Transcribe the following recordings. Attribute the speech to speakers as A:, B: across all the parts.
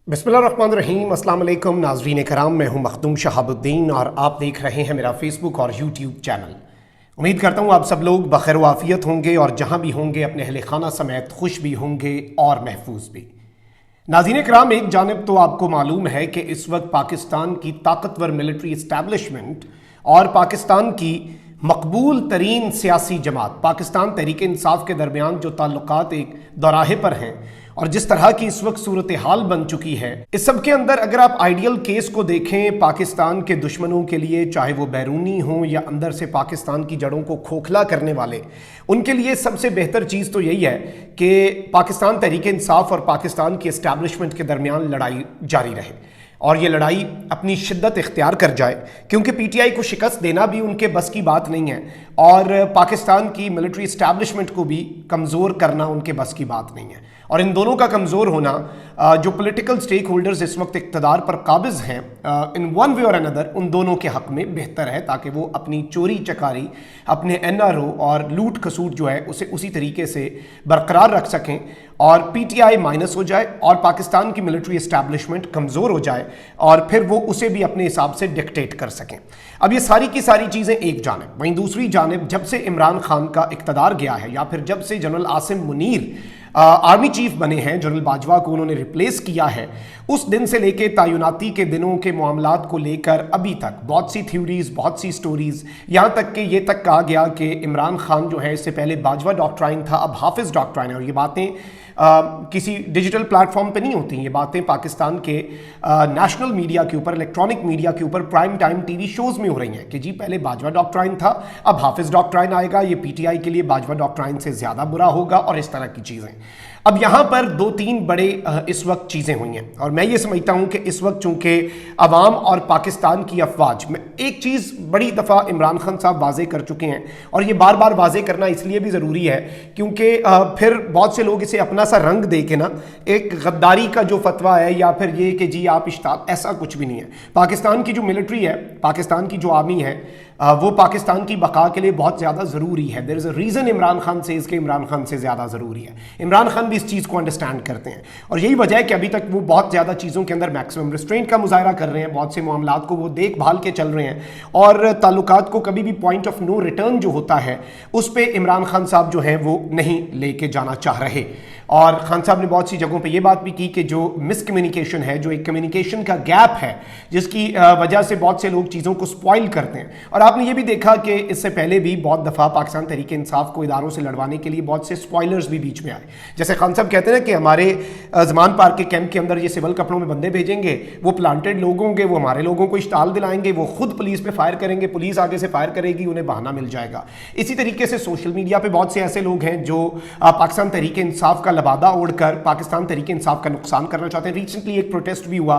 A: बिस्मिल्लाहिर्रहमानिर्रहीम। अस्सलाम वालेकुम नाज़रीन कराम, मैं हूं मखदूम शहाबुद्दीन और आप देख रहे हैं मेरा फेसबुक और यूट्यूब चैनल। उम्मीद करता हूं आप सब लोग बखैर वाफियत होंगे और जहां भी होंगे अपने अहले खाना समेत खुश भी होंगे और महफूज भी। नाज़रीन कराम, एक जानिब तो आपको मालूम है कि इस वक्त पाकिस्तान की ताकतवर मिलिट्री इस्टेब्लिशमेंट और पाकिस्तान की मकबूल तरीन सियासी जमात पाकिस्तान तहरीक इंसाफ के दरमियान जो ताल्लुकात एक दौराहे पर हैं और जिस तरह की इस वक्त सूरत हाल बन चुकी है, इस सब के अंदर अगर आप आइडियल केस को देखें पाकिस्तान के दुश्मनों के लिए, चाहे वो बैरूनी हों या अंदर से पाकिस्तान की जड़ों को खोखला करने वाले, उनके लिए सबसे बेहतर चीज़ तो यही है कि पाकिस्तान तहरीक इंसाफ और पाकिस्तान की इस्टेब्लिशमेंट के दरमियान लड़ाई जारी रहे और ये लड़ाई अपनी शिद्दत इख्तियार कर जाए, क्योंकि पीटीआई को शिकस्त देना भी उनके बस की बात नहीं है और पाकिस्तान की मिलिट्री इस्टेब्लिशमेंट को भी कमज़ोर करना उनके बस की बात नहीं है। और इन दोनों का कमज़ोर होना, जो पॉलिटिकल स्टेक होल्डर्स इस वक्त इक़्तिदार पर काबिज़ हैं इन वन वे और अनदर, उन दोनों के हक़ में बेहतर है ताकि वो अपनी चोरी चकारी, अपने एनआरओ और लूट खसूट जो है उसे उसी तरीके से बरकरार रख सकें और पीटीआई माइनस हो जाए और पाकिस्तान की मिलिट्री इस्टेब्लिशमेंट कमज़ोर हो जाए और फिर वो उसे भी अपने हिसाब से डिक्टेट कर सकें। अब ये सारी की सारी चीज़ें एक जानिब, वहीं दूसरी जानिब जब से इमरान खान का इक़्तिदार गया है या फिर जब से general Asim Munir army chief बने हैं, जनरल बाजवा को उन्होंने रिप्लेस किया है, उस दिन से लेके तैनाती के दिनों के मामलात को लेकर अभी तक बहुत सी थ्योरीज, बहुत सी स्टोरीज, यहाँ तक कि ये तक कहा गया कि इमरान खान जो है इससे पहले बाजवा डॉक्ट्राइन था, अब हाफिज डॉक्ट्राइन है। और ये बातें किसी डिजिटल प्लेटफॉर्म पे नहीं होती, ये बातें पाकिस्तान के नेशनल मीडिया के ऊपर, इलेक्ट्रॉनिक मीडिया के ऊपर, प्राइम टाइम टीवी शोज़ में हो रही हैं कि जी पहले बाजवा डॉक्ट्राइन था, अब हाफिज डॉक्ट्राइन आएगा, ये पीटीआई के लिए बाजवा डॉक्ट्राइन से ज़्यादा बुरा होगा और इस तरह की चीज़ें। अब यहाँ पर दो तीन बड़े इस वक्त चीज़ें हुई हैं और मैं ये समझता हूँ कि इस वक्त चूँकि अवाम और पाकिस्तान की अफवाज में एक चीज़ बड़ी दफ़ा इमरान खान साहब वाजे कर चुके हैं और ये बार बार वाजे करना इसलिए भी ज़रूरी है क्योंकि फिर बहुत से लोग इसे अपना सा रंग दे के ना एक गद्दारी का जो फतवा है या फिर ये कि जी आप इश्ताल, ऐसा कुछ भी नहीं है। पाकिस्तान की जो मिलिट्री है, पाकिस्तान की जो आर्मी है, वो पाकिस्तान की बका के लिए बहुत ज़्यादा ज़रूरी है। There is a reason Imran Khan से इसके इमरान खान से ज़्यादा ज़रूरी है। इमरान खान भी इस चीज़ को अंडरस्टैंड करते हैं और यही वजह है कि अभी तक वो बहुत ज़्यादा चीज़ों के अंदर मैक्सिमम रिस्ट्रेंट का मुजाहरा कर रहे हैं, बहुत से मामलात को वो देखभाल के चल रहे हैं और ताल्लुकात को कभी भी पॉइंट ऑफ नो रिटर्न जो होता है उस पर इमरान खान साहब जो हैं वो नहीं लेके जाना चाह रहे। और खान साहब ने बहुत सी जगहों पे ये बात भी की कि जो मिसकम्युनिकेशन है, जो एक कम्युनिकेशन का गैप है जिसकी वजह से बहुत से लोग चीज़ों को स्पॉइल करते हैं। और आपने ये भी देखा कि इससे पहले भी बहुत दफ़ा पाकिस्तान तहरीक इंसाफ को इदारों से लड़वाने के लिए बहुत से स्पॉयलर्स भी बीच में आए। जैसे खान साहब कहते हैं कि हमारे ज़मान पार्क के कैंप के अंदर ये सिविल कपड़ों में बंदे भेजेंगे, वो प्लांटेड लोग होंगे, वो हमारे लोगों को इश्ताल दिलाएंगे, वो खुद पुलिस पे फायर करेंगे, पुलिस आगे से फायर करेगी, उन्हें बहाना मिल जाएगा। इसी तरीके से सोशल मीडिया पे बहुत से ऐसे लोग हैं जो पाकिस्तान तहरीक इंसाफ का लबादा ओढ़कर पाकिस्तान तहरीक इंसाफ का नुकसान करना चाहते हैं। रिसेंटली एक प्रोटेस्ट भी हुआ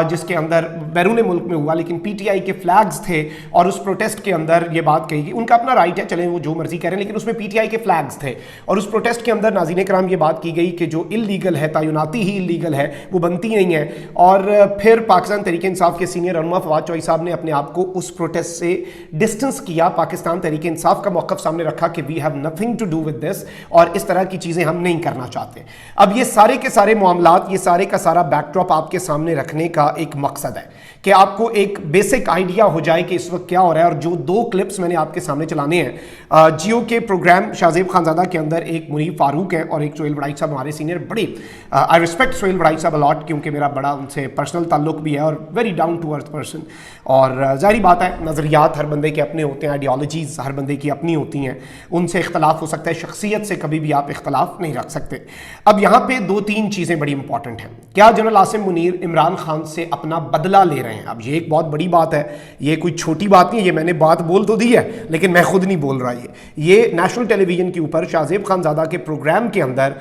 A: जिसके अंदर बैरून मुल्क में हुआ, लेकिन पीटीआई के फ्लैग्स थे और उस प्रोटेस्ट के अंदर ये बात कही, उनका अपना राइट है, चलें वो जो मर्जी करें, लेकिन उसमें पीटीआई के फ्लैग्स थे और उस प्रोटेस्ट के अंदर नाज़रीन कराम ये बात की गई कि जो इल्लीगल है, तैनाती ही इल्लीगल है, वो बनती नहीं है। और फिर पाकिस्तान तहरीक इंसाफ के सीनियर रहनुमा फवाद चौधरी साहब ने अपने आप को उस प्रोटेस्ट से डिस्टेंस किया, पाकिस्तान तहरीक इंसाफ का मौक़िफ़ सामने रखा कि we have nothing to do with this और इस तरह की चीज़ें हम नहीं करना चाहते। अब ये सारे के सारे मामलात, ये सारे का सारा बैकड्रॉप आपके सामने रखने का एक मकसद है कि आपको एक बेसिक आइडिया हो जाए कि इस वक्त क्या हो रहा है। और जो दो क्लिप्स मैंने आपके सामने चलाने हैं, जियो के प्रोग्राम शाहजेब खानजादा के अंदर एक मुनीर फारूक है और एक सोहेल बड़ाई साहब हमारे सीनियर, बड़े आई रिस्पेक्ट सोहेल बड़ाई साहब अलॉट क्योंकि मेरा बड़ा उनसे पर्सनल ताल्लुक भी है और very down to earth person. और जाहिर बात है नज़रियात हर बंदे के अपने होते हैं, आइडियोलॉजीज़ हर बंदे की अपनी होती हैं, उनसे इख्तलाफ हो सकता है, शख्सियत से कभी भी आप इख्तलाफ नहीं रख सकते। अब यहाँ पे दो तीन चीज़ें बड़ी इंपॉर्टेंट हैं। क्या जनरल आसिम मुनीर इमरान खान से अपना बदला ले रहे हैं? अब ये एक बहुत बड़ी बात है, ये कोई छोटी बात नहीं है, ये मैंने बात बोल तो दी है लेकिन मैं खुद नहीं बोल रहा। ये नेशनल टेलीविजन के ऊपर शाहजेब खानजादा के प्रोग्राम के अंदर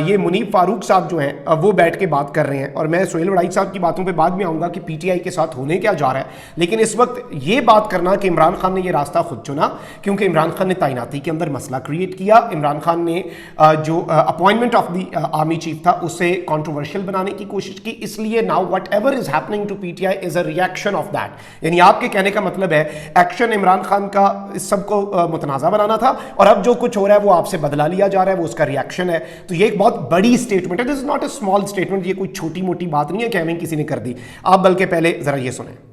A: ये मुनीर फारूक साहब जो हैं वो बैठ के बात कर रहे हैं और मैं सोहेल बड़ाई साहब की बातों पे बाद में आऊँगा कि पीटीआई के साथ होने क्या जा रहा है। लेकिन इस वक्त ये बात करना कि इमरान खान ने ये रास्ता खुद चुना क्योंकि इमरान खान ने तैनाती के अंदर मसला क्रिएट किया, इमरान खान ने जो appointment appointment of the army chief था उसे कंट्रोवर्शियल बनाने की कोशिश की, इसलिए now whatever is happening to PTI is a reaction of that. यानी आपके कहने का मतलब है एक्शन इमरान खान का इस सबको मुतनाज़ा बनाना था और अब जो कुछ हो रहा है वो आपसे बदला लिया जा रहा है, वो उसका रिएक्शन है। तो ये एक बहुत बड़ी स्टेटमेंट है, this is not a small statement, ये कोई छोटी मोटी बात नहीं है कि हमें किसी ने कर दी। आप बल्कि पहले जरा ये सुने।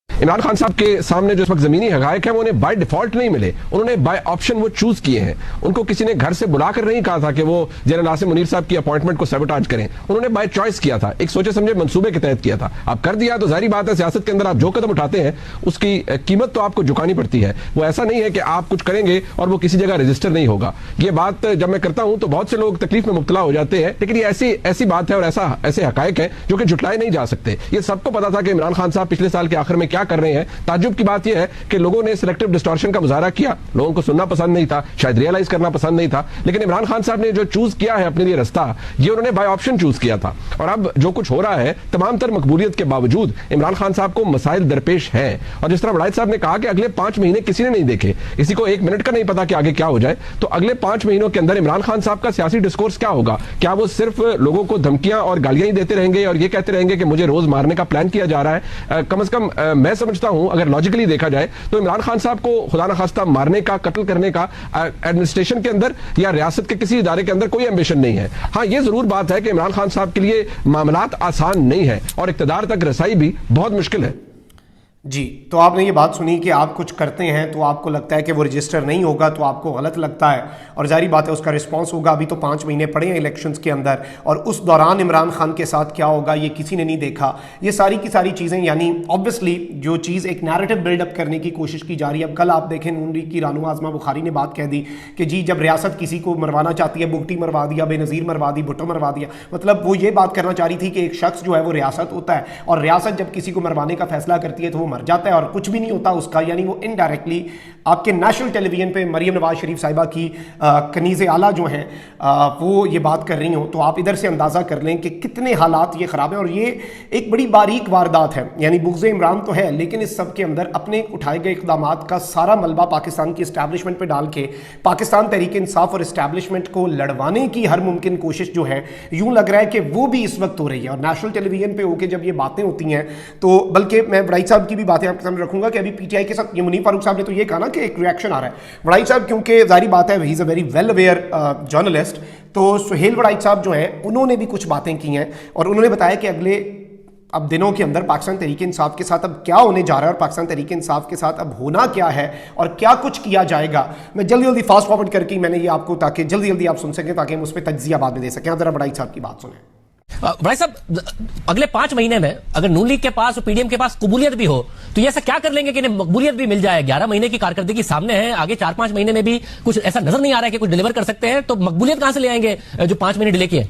B: इमरान खान साहब के सामने जो इस वक्त जमीनी हकायक है वो उन्हें बाय डिफॉल्ट नहीं मिले, उन्होंने बाय ऑप्शन वो चूज किए हैं। उनको किसी ने घर से बुलाकर नहीं कहा था कि वो जनरल आसिम मुनीर साहब की अपॉइंटमेंट को सैबोटाज करें, उन्होंने बाय चॉइस किया था, एक सोचे समझे मंसूबे के तहत किया था। आप कर दिया तो जाहिर बात है सियासत के अंदर आप जो कदम उठाते हैं उसकी कीमत तो आपको चुकानी पड़ती है। वो ऐसा नहीं है कि आप कुछ करेंगे और वो किसी जगह रजिस्टर नहीं होगा। ये बात जब मैं करता हूं तो बहुत से लोग तकलीफ में मुब्तला हो जाते हैं, लेकिन ये ऐसी बात है और ऐसे हकायक है जो कि झुटलाए नहीं जा सकते। ये सबको पता था कि इमरान खान साहब पिछले साल के आखिर में क्या कर रहे हैं। ताज्जुब की बात यह है कि लोगों ने सिलेक्टिव डिस्टॉर्शन का मुजाहरा किया, लोगों को सुनना पसंद नहीं था, शायद रियलाइज करना पसंद नहीं था, लेकिन इमरान खान साहब ने जो चूज किया है अपने लिए रास्ता, ये उन्होंने बाय ऑप्शन चूज किया था। और अब जो कुछ हो रहा है तमाम तर मकबूलियत के बावजूद इमरान खान साहब को मसाइल दरपेश हैं। और जिस तरह वड़ाइद साहब ने कहा कि अगले 5 महीने किसी ने नहीं देखे, किसी को 1 मिनट का नहीं पता कि आगे क्या हो जाए, तो अगले 5 महीनों के अंदर इमरान खान साहब का सियासी डिस्कोर्स क्या होगा? क्या वो सिर्फ लोगों को धमकियां और गालियां ही देते रहेंगे और ये कहते रहेंगे कि मुझे रोज मारने का प्लान किया जा रहा है? कम से कम मैं समझता हूं अगर लॉजिकली देखा जाए तो इमरान खान साहब को खुदा न खास्ता मारने का, कत्ल करने का एडमिनिस्ट्रेशन के अंदर या रियासत के किसी इदारे के अंदर कोई एम्बिशन नहीं है। हाँ, ये जरूर बात है कि इमरान खान साहब के लिए मामलात आसान नहीं है और इक्तदार तक रसाई भी बहुत मुश्किल है।
A: जी, तो आपने ये बात सुनी कि आप कुछ करते हैं तो आपको लगता है कि वो रजिस्टर नहीं होगा तो आपको गलत लगता है, और जारी बात है उसका रिस्पांस होगा। अभी तो 5 महीने पड़े हैं इलेक्शंस के अंदर, और उस दौरान इमरान खान के साथ क्या होगा ये किसी ने नहीं देखा। ये सारी की सारी चीज़ें, यानी ऑब्वियसली जो चीज़ एक नैरेटिव बिल्डअप करने की कोशिश की जा रही है। अब कल आप देखें नून लीग की रानू आज़मा बुखारी ने बात कह दी कि जी जब रियासत किसी को मरवाना चाहती है, बुगटी मरवा दिया, बेनज़ीर मरवा दी, भुट्टो मरवा दिया, मतलब वो ये बात करना चाह रही थी कि एक शख्स जो है वो रियासत होता है और रियासत जब किसी को मरवाने का फैसला करती है तो वो मर जाता है और कुछ नहीं होता उसका। यानी वो इनडायरेक्टली आपके नेशनल टेलीविजन पे मरियम नवाज शरीफ साहिबा की कनीज़े आला जो हैं वो ये बात कर रही हो, तो आप इधर से अंदाज़ा कर लें कि कितने हालात ये ख़राब हैं। और ये एक बड़ी बारीक वारदात है, यानी बुग़्ज़ इमरान तो है, लेकिन इस सब के अंदर अपने उठाए गए इक़दामात का सारा मलबा पाकिस्तान की इस्टेब्लिशमेंट पे डाल के पाकिस्तान तहरीक इंसाफ और इस्टेब्लिशमेंट को लड़वाने की हर मुमकिन कोशिश जो है, यूँ लग रहा है कि वो भी इस वक्त हो रही है। और नेशनल टेलीविजन पे होकर जब ये बातें होती हैं तो बल्कि मैं वड़ाइद साहब की भी बातें आपके सामने रखूंगा कि अभी पीटीआई के साथ ये मुनीर फारूक साहब ने तो ये कहा ना कि एक रिएक्शन आ रहा है। वड़ाइद साहब क्योंकि जारी बात है he is a very well aware journalist, तो सुहेल वड़ाइद साहब जो हैं उन्होंने भी कुछ बातें की हैं और उन्होंने बताया कि अगले अब दिनों के अंदर पाकिस्तान तहरीक इंसाफ के साथ अब क्या होने जा रहा है और पाकिस्तान तहरीक इंसाफ के साथ अब होना क्या है और क्या कुछ किया जाएगा। मैं जल्दी जल्दी फास्ट फॉरवर्ड करके मैंने ये आपको, ताकि जल्दी जल्दी आप सुन सकें, ताकि हम उस पर तज्जिया बाद में दे सकें। आप जरा वड़ाइद साहब की बात सुनें।
C: भाई साहब, अगले 5 महीने में अगर नून लीग के पास और पीडीएम के पास कबूलियत भी हो तो ये ऐसा क्या कर लेंगे कि इन्हें मकबूलियत भी मिल जाए? 11 महीने की कारकर्दगी सामने है, आगे 4-5 महीने में भी कुछ ऐसा नजर नहीं आ रहा है कि कुछ डिलीवर कर सकते हैं, तो मकबूलियत कहां से ले आएंगे जो 5 महीने डिले किए?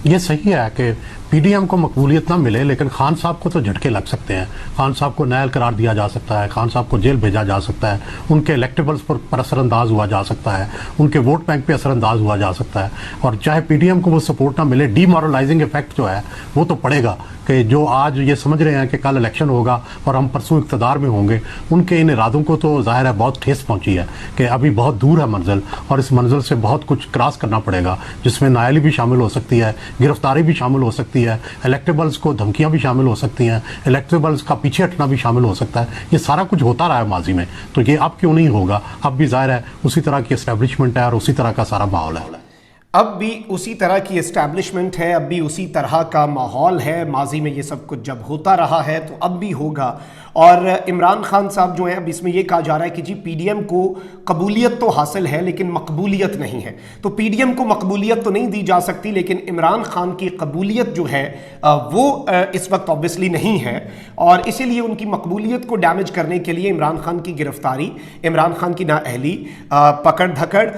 D: ये सही है कि पीडीएम को मकबूलियत ना मिले, लेकिन खान साहब को तो झटके लग सकते हैं। खान साहब को नायल करार दिया जा सकता है, खान साहब को जेल भेजा जा सकता है, उनके इलेक्टेबल्स पर असरअंदाज हुआ जा सकता है, उनके वोट बैंक पे असरअंदाज हुआ जा सकता है। और चाहे पीडीएम को वो सपोर्ट ना मिले, डीमोरलाइजिंग इफेक्ट जो है वो तो पड़ेगा कि जो आज ये समझ रहे हैं कि कल इलेक्शन होगा और हम परसों इक़्तिदार में होंगे, उनके इन इरादों को तो ज़ाहिर है बहुत ठेस पहुंची है कि अभी बहुत दूर है मंजिल और इस मंजिल से बहुत कुछ क्रॉस करना पड़ेगा, जिसमें नायली भी शामिल हो सकती है, गिरफ्तारी भी शामिल हो सकती है, इलेक्टेबल्स को धमकियां भी शामिल हो सकती हैं, इलेक्टेबल्स का पीछे हटना भी शामिल हो सकता है। ये सारा कुछ होता रहा है माजी में, तो ये अब क्यों नहीं होगा? अब भी ज़ाहिर है उसी तरह की एस्टेब्लिशमेंट है और उसी तरह का सारा माहौल है।
A: अब भी उसी तरह की एस्टैब्लिशमेंट है, अब भी उसी तरह का माहौल है। माजी में ये सब कुछ जब होता रहा है तो अब भी होगा। और इमरान खान साहब जो हैं, अब इसमें यह कहा जा रहा है कि जी पीडीएम को कबूलियत तो हासिल है लेकिन मकबूलियत नहीं है। तो पीडीएम को मकबूलियत तो नहीं दी जा सकती, लेकिन इमरान खान की कबूलियत जो है वो इस वक्त ऑब्वियसली नहीं है, और इसीलिए उनकी मकबूलियत को डैमेज करने के लिए इमरान खान की गिरफ्तारी, इमरान खान की नाअहली, पकड़ धकड़,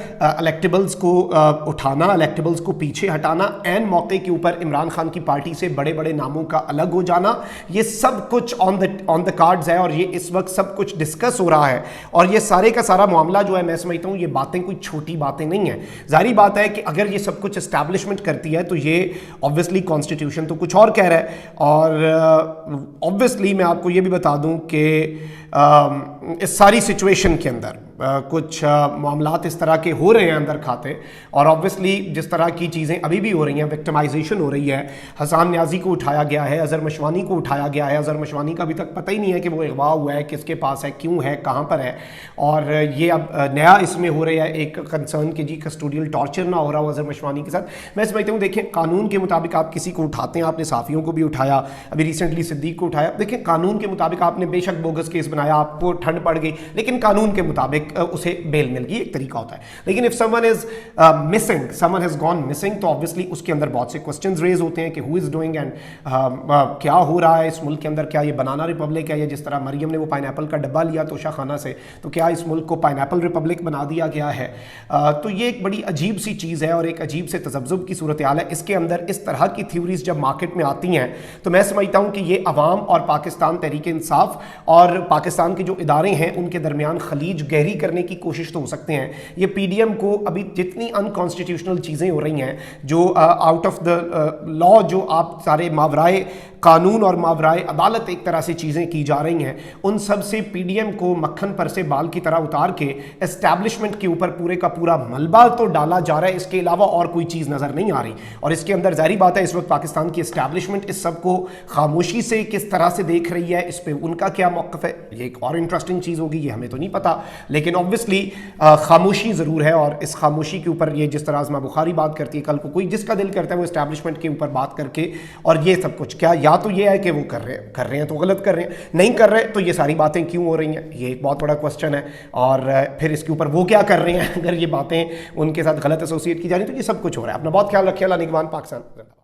A: इलेक्टेबल्स को उठाना, इलेक्टेबल्स को पीछे हटाना, एन मौके के ऊपर इमरान खान की पार्टी से बड़े बड़े नामों का अलग हो जाना, ये सब कुछ ऑन द कार्ड्स है और ये इस वक्त सब कुछ डिस्कस हो रहा है। और ये सारे का सारा मामला जो है, मैं समझता हूँ ये बातें कोई छोटी बातें नहीं है। जाहिर बात है कि अगर ये सब कुछ एस्टैब्लिशमेंट करती है तो ये ऑब्वियसली कॉन्स्टिट्यूशन तो कुछ और कह रहा है, और ऑब्वियसली मैं आपको ये भी बता दूं कि इस सारी सिचुएशन के अंदर कुछ मामलात इस तरह के हो रहे हैं अंदर खाते, और ऑब्वियसली जिस तरह की चीज़ें अभी भी हो रही हैं, विक्टिमाइजेशन हो रही है, हसान न्याजी को उठाया गया है, अजहर मशवानी को उठाया गया है, अजहर मशवानी का अभी तक पता ही नहीं है कि वो अगवा हुआ है, किसके पास है, क्यों है, कहाँ पर है, और ये अब नया इसमें हो रहा है एक कंसर्न कि जी कस्टोडियल टॉर्चर ना हो रहा हो अजहर मशवानी के साथ। मैं समझता हूँ देखें कानून के मुताबिक आप किसी को उठाते हैं, आपने साफ़ियों को भी उठाया, अभी रिसेंटली सिद्दीक को उठाया, देखें कानून के मुताबिक आपने बेशक बोगस केस बनाया, आपको ठंड पड़ गई, लेकिन कानून के मुताबिक उसे बेल मिल गई, एक तरीका होता है। लेकिन if someone is missing, someone has gone missing, तो ऑब्वियसली उसके अंदर बहुत से क्वेश्चंस रेज होते हैं कि हु इज डूइंग एंड क्या हो रहा है इस मुल्क के अंदर, क्या ये बनाना रिपब्लिक है, या जिस तरह मरियम ने वो पाइनएप्पल का डब्बा लिया तोशा खाना से, तो क्या इस मुल्क को पाइनएप्पल रिपब्लिक बना दिया गया है। तो ये एक बड़ी अजीब सी चीज़ है और एक अजीब से तज़ब्ज़ुब की सूरत हाल है। इसके अंदर इस तरह की थ्योरीज जब मार्केट में आती हैं तो मैं समझता हूँ कि ये अवाम और पाकिस्तान तहरीक इंसाफ और पाकिस्तान के जो इदारे हैं उनके दरमियान खलीज गहरी करने की कोशिश तो हो सकते हैं। ये पीडीएम को अभी जितनी अनकॉन्स्टिट्यूशनल चीज़ें हो रही हैं, जो आउट ऑफ द लॉ, जो आप सारे मावराए कानून और मावराए अदालत एक तरह से चीज़ें की जा रही हैं, उन सब से पीडीएम को मक्खन पर से बाल की तरह उतार के एस्टैब्लिशमेंट के ऊपर पूरे का पूरा मलबा तो डाला जा रहा है, इसके अलावा और कोई चीज़ नज़र नहीं आ रही। और इसके अंदर ज़ाहिर बात है इस वक्त पाकिस्तान की एस्टैब्लिशमेंट इस सब को खामोशी से किस तरह से देख रही है, इस पर उनका क्या मौक़िफ़ है, ये एक और इंटरेस्टिंग चीज़ होगी, ये हमें तो नहीं पता, लेकिन ऑब्वियसली खामोशी ज़रूर है। और इस खामोशी के ऊपर ये जिस तरह आज़मा बुखारी बात करती है, कल को कोई जिसका दिल करता है वो एस्टैब्लिशमेंट के ऊपर बात करके, और ये सब कुछ क्या या तो ये है कि वो कर रहे हैं तो गलत कर रहे हैं, नहीं कर रहे तो ये सारी बातें क्यों हो रही हैं, ये एक बहुत बड़ा क्वेश्चन है। और फिर इसके ऊपर वो क्या कर रहे हैं अगर ये बातें उनके साथ गलत एसोसिएट की जा रही हैं, तो ये सब कुछ हो रहा है। अपना बहुत ख्याल रखिए। अल्लाह निगहबान पाकिस्तान।